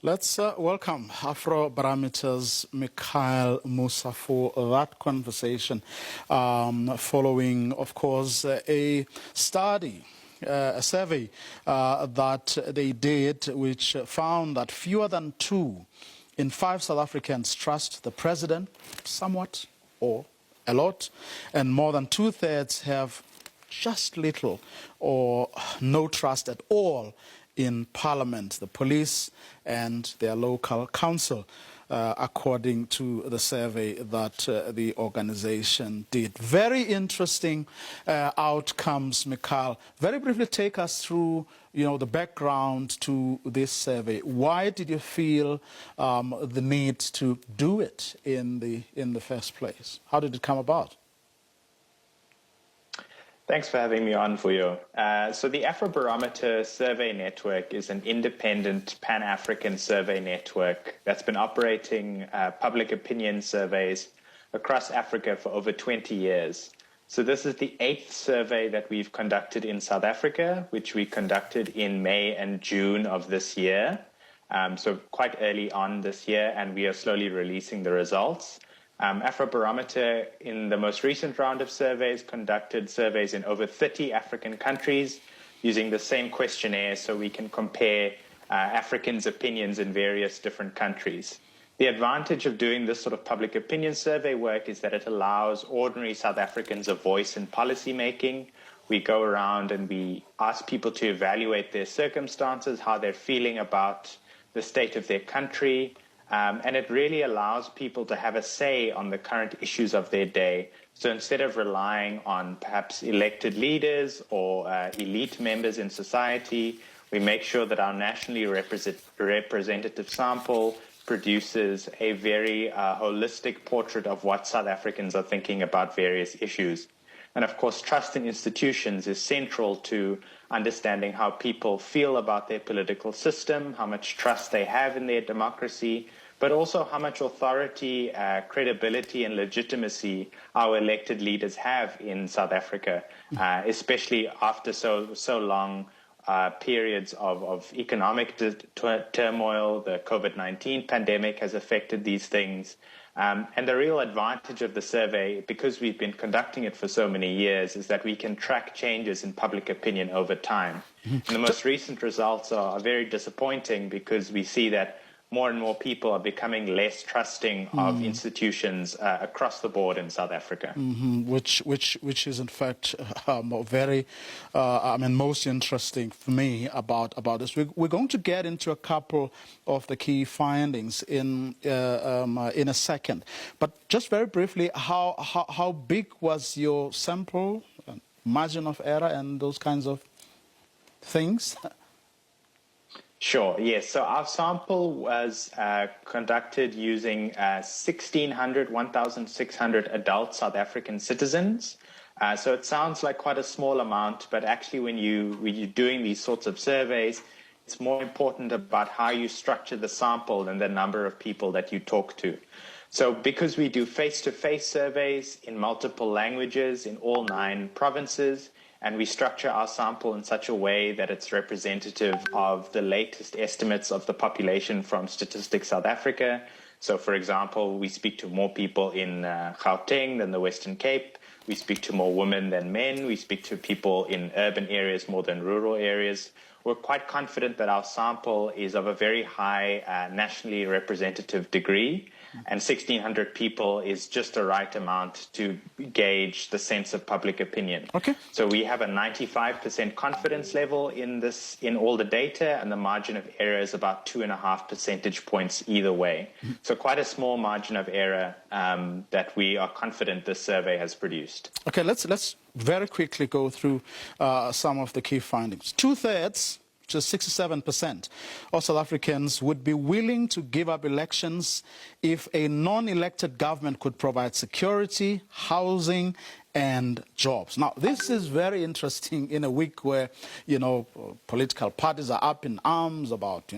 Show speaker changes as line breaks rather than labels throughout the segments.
Let's welcome Afrobarometer's Mikhail Moosa for that conversation, following, of course, a study, a survey that they did, which found that fewer than 2 in 5 South Africans trust the president somewhat or a lot, and more than 2/3 have just little or no trust at all in Parliament, the police, and their local council, according to the survey that the organization did. Very interesting outcomes, Mikhail. Very briefly, take us through, the background to this survey. Why did you feel the need to do it in the first place? How did it come about?
Thanks for having me on, Fuyo. So the Afrobarometer Survey Network is an independent Pan-African survey network that's been operating public opinion surveys across Africa for over 20 years. So this is the 8th survey that we've conducted in South Africa, which we conducted in May and June of this year. So quite early on this year, and we are slowly releasing the results. Afrobarometer, in the most recent round of surveys, conducted surveys in over 30 African countries using the same questionnaire so we can compare Africans' opinions in various different countries. The advantage of doing this sort of public opinion survey work is that it allows ordinary South Africans a voice in policy making. We go around and we ask people to evaluate their circumstances, how they're feeling about the state of their country. And it really allows people to have a say on the current issues of their day. So instead of relying on perhaps elected leaders or elite members in society, we make sure that our nationally representative sample produces a very holistic portrait of what South Africans are thinking about various issues. And of course, trust in institutions is central to understanding how people feel about their political system, how much trust they have in their democracy, but also how much authority, credibility, and legitimacy our elected leaders have in South Africa, especially after so long periods of economic turmoil. The COVID-19 pandemic has affected these things. And the real advantage of the survey, because we've been conducting it for so many years, is that we can track changes in public opinion over time. And the most recent results are very disappointing because we see that more and more people are becoming less trusting of institutions across the board in South Africa.
Which is in fact very, most interesting for me about this. We're going to get into a couple of the key findings in a second, but just very briefly, how big was your sample, margin of error, and those kinds of things?
Sure, yes. So our sample was conducted using 1,600 adult South African citizens. So it sounds like quite a small amount, but actually when you're doing these sorts of surveys, it's more important about how you structure the sample than the number of people that you talk to. So because we do face-to-face surveys in multiple languages in all 9 provinces, and we structure our sample in such a way that it's representative of the latest estimates of the population from Statistics South Africa. So, for example, we speak to more people in Gauteng than the Western Cape. We speak to more women than men. We speak to people in urban areas more than rural areas. We're quite confident that our sample is of a very high nationally representative degree, and 1,600 people is just the right amount to gauge the sense of public opinion.
Okay.
So we have a 95% confidence level in all the data, and the margin of error is about 2.5 percentage points either way. So quite a small margin of error that we are confident this survey has produced.
Okay, let's very quickly go through some of the key findings. 2/3, which is 67%, of South Africans would be willing to give up elections if a non-elected government could provide security, housing, and jobs. Now, this is very interesting in a week where, political parties are up in arms about,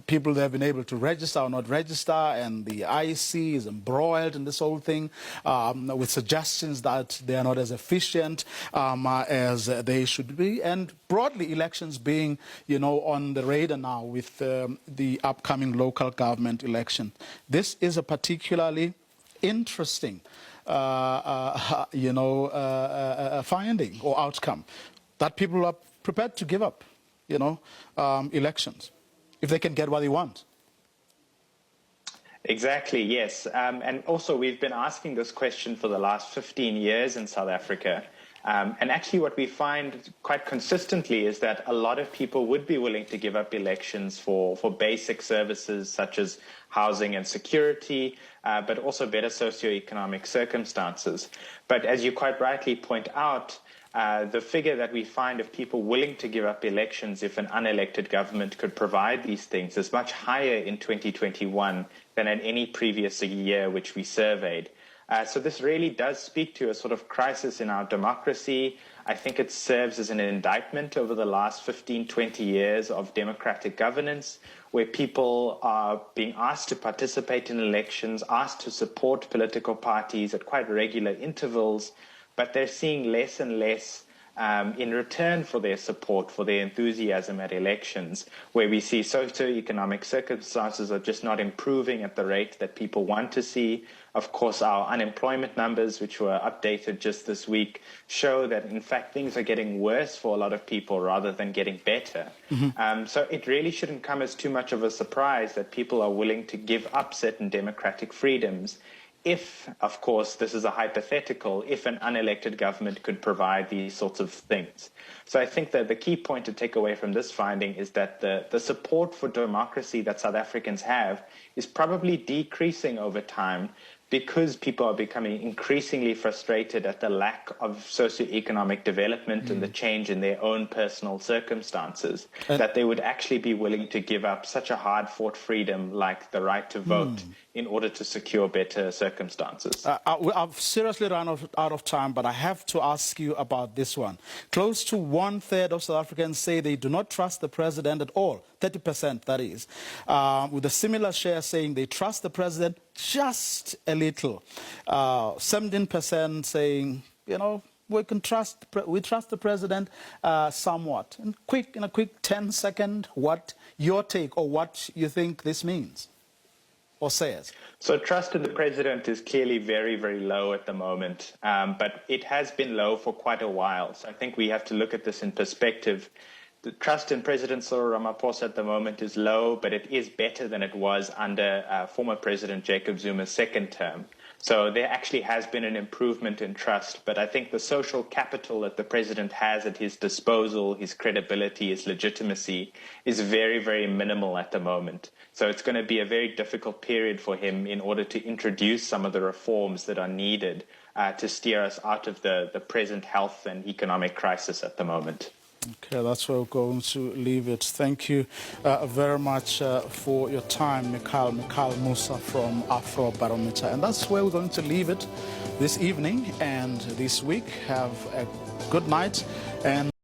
people that have been able to register or not register, and the IEC is embroiled in this whole thing with suggestions that they are not as efficient as they should be, and broadly elections being, on the radar now with the upcoming local government election. This is a particularly interesting, finding or outcome, that people are prepared to give up, elections if they can get what they want.
Exactly, yes. And also, we've been asking this question for the last 15 years in South Africa. And actually what we find quite consistently is that a lot of people would be willing to give up elections for basic services such as housing and security, but also better socioeconomic circumstances. But as you quite rightly point out, the figure that we find of people willing to give up elections if an unelected government could provide these things is much higher in 2021 than in any previous year which we surveyed. So this really does speak to a sort of crisis in our democracy. I think it serves as an indictment over the last 15, 20 years of democratic governance, where people are being asked to participate in elections, asked to support political parties at quite regular intervals, but they're seeing less and less in return for their support, for their enthusiasm at elections, where we see socioeconomic circumstances are just not improving at the rate that people want to see. Of course, our unemployment numbers, which were updated just this week, show that, in fact, things are getting worse for a lot of people rather than getting better. Mm-hmm. So it really shouldn't come as too much of a surprise that people are willing to give up certain democratic freedoms if, of course, this is a hypothetical, if an unelected government could provide these sorts of things. So I think that the key point to take away from this finding is that the support for democracy that South Africans have is probably decreasing over time because people are becoming increasingly frustrated at the lack of socioeconomic development and the change in their own personal circumstances, that they would actually be willing to give up such a hard-fought freedom like the right to vote in order to secure better circumstances.
I've seriously run out of time, but I have to ask you about this one. Close to 1/3 of South Africans say they do not trust the president at all, 30% that is, with a similar share saying they trust the president just a little. 17% saying, we trust the president somewhat. In a quick 10-second, what your take or what you think this means or says?
So trust in the president is clearly very, very low at the moment, but it has been low for quite a while. So I think we have to look at this in perspective. The trust in President Cyril Ramaphosa at the moment is low, but it is better than it was under former President Jacob Zuma's second term. So there actually has been an improvement in trust, but I think the social capital that the president has at his disposal, his credibility, his legitimacy, is very, very minimal at the moment. So it's going to be a very difficult period for him in order to introduce some of the reforms that are needed to steer us out of the present health and economic crisis at the moment.
Okay, that's where we're going to leave it. Thank you very much for your time, Mikhail Moosa from Afrobarometer. And that's where we're going to leave it this evening and this week. Have a good night. And